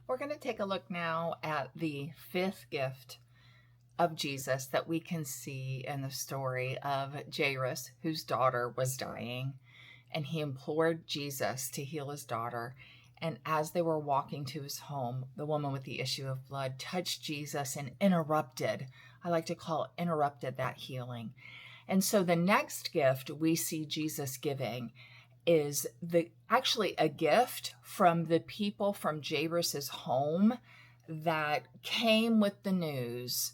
We're going to take a look now at the fifth gift of Jesus that we can see in the story of Jairus, whose daughter was dying, and he implored Jesus to heal his daughter. And as they were walking to his home, the woman with the issue of blood touched Jesus and interrupted, I like to call it interrupted, that healing. And so the next gift we see Jesus giving is actually a gift from the people from Jairus's home that came with the news,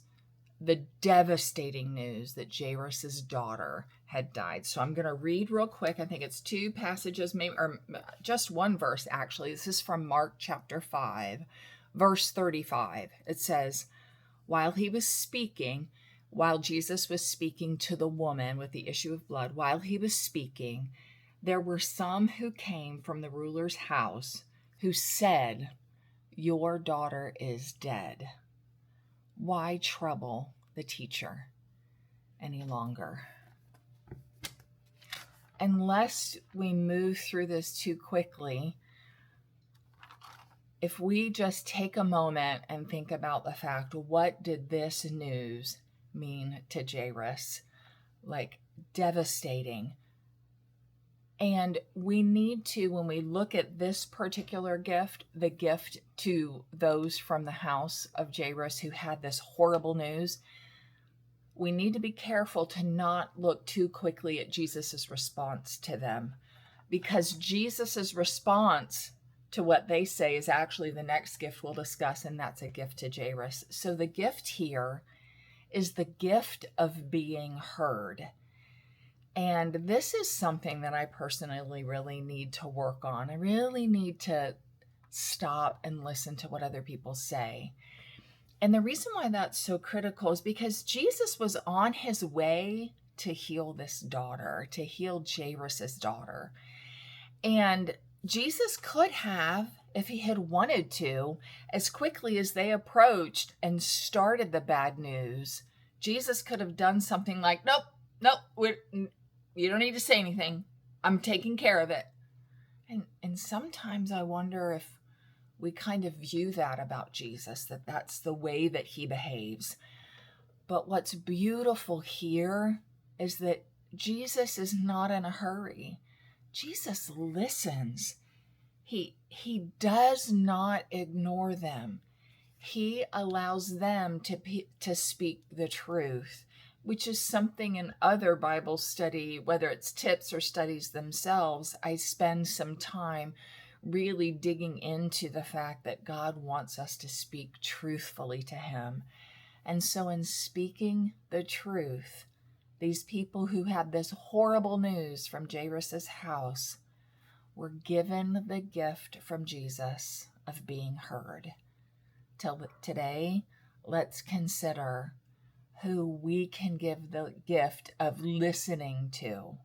the devastating news that Jairus's daughter had died. So I'm going to read real quick. I think it's two passages, maybe, or just one verse actually. This is from Mark chapter 5, verse 35. It says, while Jesus was speaking to the woman with the issue of blood, while he was speaking, there were some who came from the ruler's house who said, your daughter is dead. Why trouble the teacher any longer? Unless we move through this too quickly, if we just take a moment and think about the fact, what did this news mean to Jairus? Like, devastating. And we need to, when we look at this particular gift, the gift to those from the house of Jairus who had this horrible news, we need to be careful to not look too quickly at Jesus's response to them, because Jesus's response to what they say is actually the next gift we'll discuss, and that's a gift to Jairus. So the gift here is the gift of being heard. And this is something that I personally really need to work on. I really need to stop and listen to what other people say. And the reason why that's so critical is because Jesus was on his way to heal this daughter, to heal Jairus' daughter. And Jesus could have, if he had wanted to, as quickly as they approached and started the bad news, Jesus could have done something like, nope, you don't need to say anything. I'm taking care of it. And sometimes I wonder if we kind of view that about Jesus, that that's the way that he behaves. But what's beautiful here is that Jesus is not in a hurry. Jesus listens. He does not ignore them. He allows them to speak the truth, which is something in other Bible study, whether it's tips or studies themselves, I spend some time really digging into the fact that God wants us to speak truthfully to him. And so in speaking the truth, these people who had this horrible news from Jairus' house were given the gift from Jesus of being heard. Today, let's consider who we can give the gift of listening to.